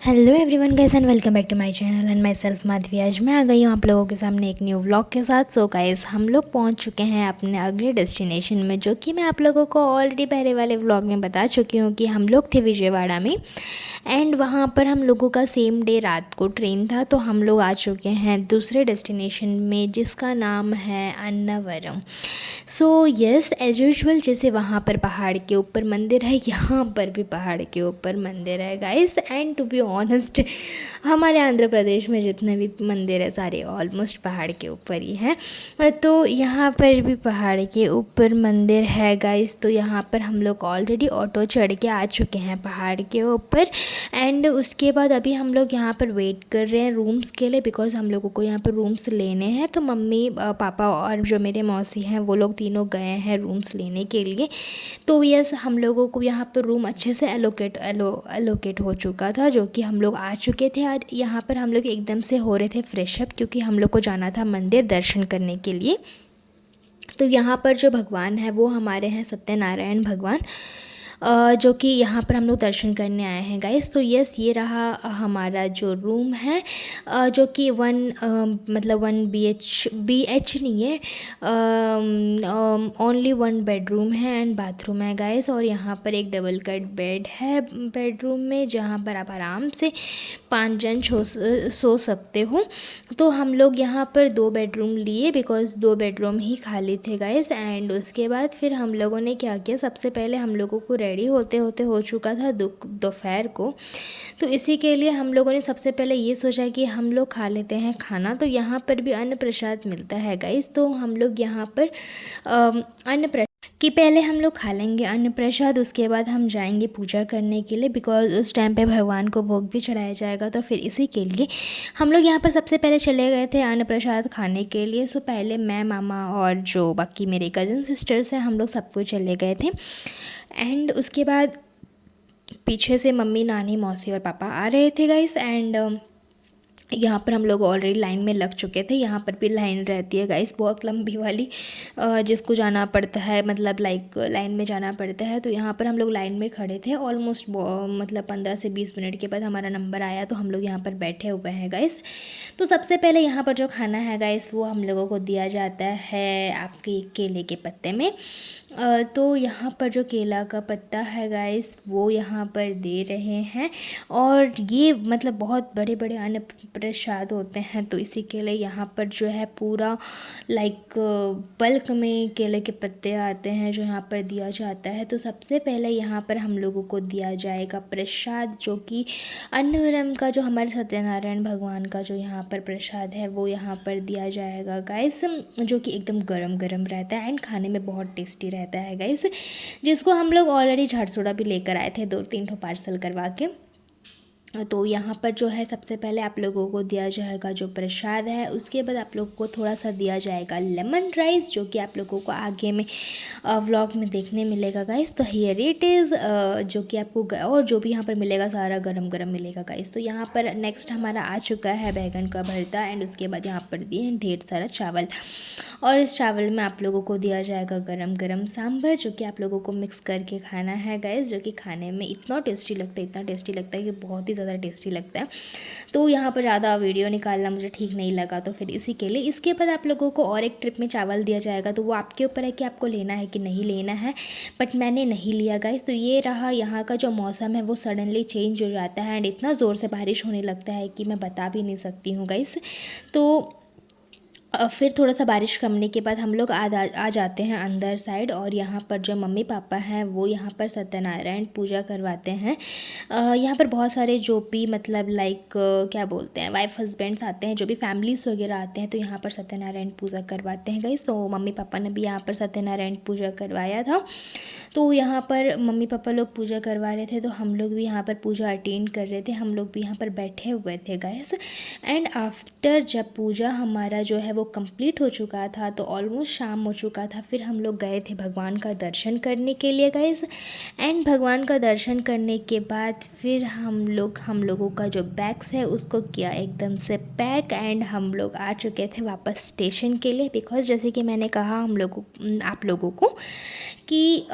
Hello everyone guys and welcome back to my channel and my self Madhavi. आज मैं आ गई हूँ आप लोगों के सामने एक न्यू व्लॉग के साथ। सो गाइस हम लोग पहुँच चुके हैं अपने अगले डेस्टिनेशन में, जो कि मैं आप लोगों को ऑलरेडी पहले वाले व्लॉग में बता चुकी हूँ कि हम लोग थे विजयवाड़ा में। एंड वहाँ पर हम लोगों का सेम डे रात को ट्रेन था, तो हम लोग आ चुके हैं दूसरे डेस्टिनेशन में जिसका नाम है Annavaram. So yes, as usual जैसे वहाँ पर पहाड़ के ऊपर मंदिर है, यहाँ पर भी पहाड़ के ऊपर मंदिर है guys. And to be honest, हमारे आंध्र प्रदेश में जितने भी मंदिर है सारे ऑलमोस्ट पहाड़ के ऊपर ही हैं। तो यहाँ पर भी पहाड़ के ऊपर मंदिर है गाइस। तो यहाँ पर हम लोग ऑलरेडी ऑटो चढ़ के आ चुके हैं पहाड़ के ऊपर। एंड उसके बाद अभी हम लोग यहाँ पर वेट कर रहे हैं रूम्स के लिए, बिकॉज़ हम लोगों को यहाँ पर रूम्स लेने हैं। तो मम्मी पापा और जो मेरे मौसी हैं वो लोग तीनों गए हैं रूम्स लेने के लिए। तो यस, हम लोगों को यहाँ पर रूम अच्छे से एलोकेट हो चुका था, जो कि हम लोग आ चुके थे। और यहाँ पर हम लोग एकदम से हो रहे थे फ्रेश अप, क्योंकि हम लोग को जाना था मंदिर दर्शन करने के लिए। तो यहाँ पर जो भगवान है वो हमारे हैं सत्यनारायण भगवान, जो कि यहाँ पर हम लोग दर्शन करने आए हैं गाइस। तो यस, ये रहा हमारा जो रूम है, जो कि मतलब 1 BH नहीं है, ओनली 1 बेडरूम है एंड बाथरूम है गाइस। और यहाँ पर एक डबल कट बेड है बेडरूम में, जहाँ पर आप आराम से 5 जन सो सकते हो। तो हम लोग यहाँ पर 2 बेडरूम लिए, बिकॉज़ 2 बेडरूम ही खाली थे गाइस। एंड उसके बाद फिर हम लोगों ने क्या किया, सबसे पहले हम लोगों को रेडी होते होते हो चुका था दोपहर को। तो इसी के लिए हम लोगों ने सबसे पहले ये सोचा कि हम लोग खा लेते हैं खाना। तो यहाँ पर भी अन्न प्रसाद मिलता है गाइस। तो हम लोग यहाँ पर अन्न प्रसाद कि पहले हम लोग खा लेंगे अन्न प्रसाद, उसके बाद हम जाएंगे पूजा करने के लिए, बिकॉज़ उस टाइम पे भगवान को भोग भी चढ़ाया जाएगा। तो फिर इसी के लिए हम लोग यहाँ पर सबसे पहले चले गए थे अन्न प्रसाद खाने के लिए। सो पहले मैं, मामा और जो बाकी मेरे कज़न सिस्टर्स हैं, हम लोग सबको चले गए थे। एंड उसके बाद पीछे से मम्मी, नानी, मौसी और पापा आ रहे थे गाइस। एंड यहाँ पर हम लोग ऑलरेडी लाइन में लग चुके थे। यहाँ पर भी लाइन रहती है गाइस, बहुत लंबी वाली, जिसको जाना पड़ता है, मतलब लाइक लाइन में जाना पड़ता है। तो यहाँ पर हम लोग लाइन में खड़े थे ऑलमोस्ट, मतलब 15 से 20 मिनट के बाद हमारा नंबर आया, तो हम लोग यहाँ पर बैठे हुए हैं गाइस। तो सबसे पहले यहाँ पर जो खाना है गाइस वो हम लोगों को दिया जाता है आपके केले के पत्ते में। तो यहाँ पर जो केला का पत्ता है गाइस वो यहाँ पर दे रहे हैं। और ये मतलब बहुत बड़े बड़े अन्न प्रसाद होते हैं, तो इसी के लिए यहाँ पर जो है पूरा लाइक बल्क में केले के पत्ते आते हैं जो यहाँ पर दिया जाता है। तो सबसे पहले यहाँ पर हम लोगों को दिया जाएगा प्रसाद, जो कि अन्नवरम का जो हमारे सत्यनारायण भगवान का जो यहाँ पर प्रसाद है वो यहाँ पर दिया जाएगा गाइस, जो कि एकदम गरम गरम रहता है एंड खाने में बहुत टेस्टी रहता है गाइस, जिसको हम लोग ऑलरेडी झारसोड़ा भी लेकर आए थे 2-3 ठो पार्सल करवा के। तो यहाँ पर जो है सबसे पहले आप लोगों को दिया जाएगा जो प्रसाद है, उसके बाद आप लोगों को थोड़ा सा दिया जाएगा लेमन राइस, जो कि आप लोगों को आगे में व्लॉग में देखने मिलेगा गाइस। तो हियर इट इज़, जो कि आपको और जो भी यहाँ पर मिलेगा सारा गरम गरम मिलेगा गाइस। तो यहाँ पर नेक्स्ट हमारा आ चुका है बैगन का भरता, एंड उसके बाद यहाँ पर दिए ढेर सारा चावल। और इस चावल में आप लोगों को दिया जाएगा गरम गरम सांभर, जो कि आप लोगों को मिक्स करके खाना है गाइस, जो कि खाने में इतना टेस्टी लगता है, इतना टेस्टी लगता है कि बहुत ही ज़्यादा टेस्टी लगता है। तो यहाँ पर ज़्यादा वीडियो निकालना मुझे ठीक नहीं लगा, तो फिर इसी के लिए इसके बाद आप लोगों को और एक ट्रिप में चावल दिया जाएगा। तो वो आपके ऊपर है कि आपको लेना है कि नहीं लेना है, बट मैंने नहीं लिया गाइस। तो ये रहा, यहाँ का जो मौसम है वो सडनली चेंज हो जाता है एंड इतना ज़ोर से बारिश होने लगता है कि मैं बता भी नहीं सकती हूँ गाइस। तो फिर थोड़ा सा बारिश कमने के बाद हम लोग आ जाते हैं अंदर साइड, और यहाँ पर जो मम्मी पापा हैं वो यहाँ पर सत्यनारायण पूजा करवाते हैं। यहाँ पर बहुत सारे जो भी मतलब लाइक क्या बोलते हैं, वाइफ हस्बैंड्स आते हैं, जो भी फैमिलीज़ वगैरह आते हैं, तो यहाँ पर सत्यनारायण पूजा करवाते हैं गाइस। तो मम्मी पापा ने भी यहाँ पर सत्यनारायण पूजा करवाया था। तो यहाँ पर मम्मी पापा लोग पूजा करवा रहे थे, तो हम लोग भी यहाँ पर पूजा अटेंड कर रहे थे, हम लोग भी यहाँ पर बैठे हुए थे गाइस। एंड आफ्टर जब पूजा हमारा जो है वो कंप्लीट हो चुका था, तो ऑलमोस्ट शाम हो चुका था, फिर हम लोग गए थे भगवान का दर्शन करने के लिए गाइस। एंड भगवान का दर्शन करने के बाद फिर हम लोगों का जो बैग्स है उसको किया एकदम से पैक, एंड हम लोग आ चुके थे वापस स्टेशन के लिए, बिकॉज़ जैसे कि मैंने कहा आप लोगों को कि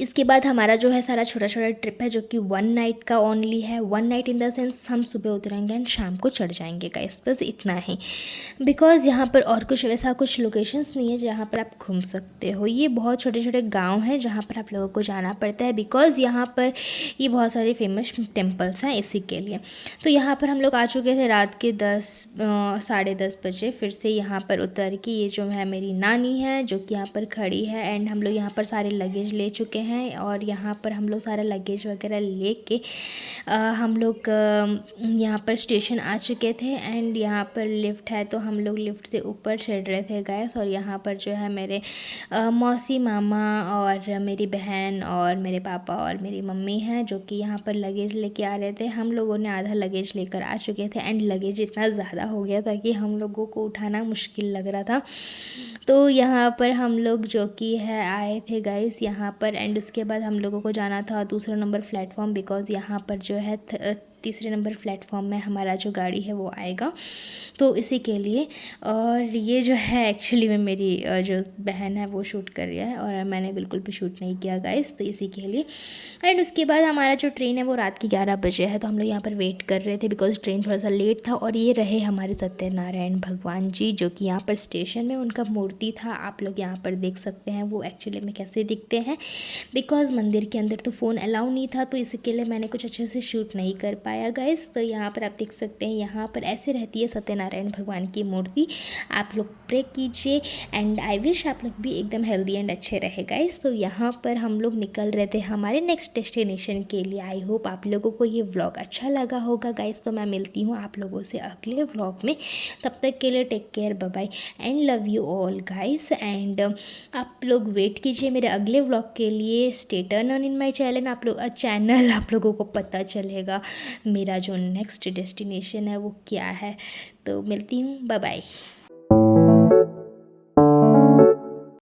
इसके बाद हमारा जो है सारा छोटा छोटा ट्रिप है जो कि 1 नाइट का ओनली है। 1 नाइट इन द सेंस हम सुबह उतरेंगे एंड शाम को चढ़ जाएंगे गाइस, बस इतना ही। बिकॉज़ यहाँ पर और कुछ वैसा कुछ लोकेशंस नहीं है जहाँ पर आप घूम सकते हो। ये बहुत छोटे छोटे गांव हैं जहाँ पर आप लोगों को जाना पड़ता है, बिकॉज़ यहाँ पर ये बहुत सारे फेमस टेम्पल्स हैं इसी के लिए। तो यहाँ पर हम लोग आ चुके थे रात के 10 साढ़े 10 बजे। फिर से यहाँ पर उतर के ये जो है मेरी नानी है जो कि यहाँ पर खड़ी है, एंड हम लोग यहाँ पर सारे लगेज ले चुके हैं। और यहाँ पर हम लोग सारा लगेज वगैरह लेके हम लोग यहाँ पर स्टेशन आ चुके थे। एंड यहाँ पर लिफ्ट है तो हम लोग लिफ्ट से ऊपर चढ़ रहे थे गैस। और यहाँ पर जो है मेरे मौसी, मामा और मेरी बहन और मेरे पापा और मेरी मम्मी हैं जो कि यहाँ पर लगेज लेके आ रहे थे। हम लोगों ने आधा लगेज लेकर आ चुके थे एंड लगेज इतना ज़्यादा हो गया था कि हम लोगों को उठाना मुश्किल लग रहा था। तो यहाँ पर हम लोग जो कि है आए थे गाइस यहाँ पर। एंड उसके बाद हम लोगों को जाना था दूसरा नंबर प्लेटफॉर्म, बिकॉज़ यहाँ पर जो है तीसरे नंबर प्लेटफॉर्म में हमारा जो गाड़ी है वो आएगा, तो इसी के लिए। और ये जो है एक्चुअली में मेरी जो बहन है वो शूट कर रही है और मैंने बिल्कुल भी शूट नहीं किया गाइस, तो इसी के लिए। एंड उसके बाद हमारा जो ट्रेन है वो रात की 11 बजे है, तो हम लोग यहाँ पर वेट कर रहे थे बिकॉज ट्रेन थोड़ा सा लेट था। और ये रहे हमारे सत्यनारायण भगवान जी जो कि यहाँ पर स्टेशन में उनका मूर्ति था, आप लोग यहाँ पर देख सकते हैं वो एक्चुअली में कैसे दिखते हैं। बिकॉज़ मंदिर के अंदर तो फ़ोन अलाउ नहीं था, तो इसके लिए मैंने कुछ अच्छे से शूट नहीं कर पाया गाइस। तो यहाँ पर आप देख सकते हैं यहाँ पर ऐसे रहती है सत्यनारायण भगवान की मूर्ति। आप लोग प्रे कीजिए एंड आई विश आप लोग भी एकदम हेल्दी एंड अच्छे रहे गाइस। तो यहाँ पर हम लोग निकल रहे थे हमारे नेक्स्ट डेस्टिनेशन के लिए। आई होप आप लोगों को ये व्लॉग अच्छा लगा होगा गाइस। तो मैं मिलती हूँ आप लोगों से अगले व्लॉग में, तब तक के लिए take care, bye bye and love you all guys. And आप लोग वेट कीजिए मेरे अगले व्लॉग के लिए। Stay turn on in my channel, आप लोगों को पता चलेगा मेरा जो नेक्स्ट डेस्टिनेशन है वो क्या है। तो मिलती हूँ, बाय बाय।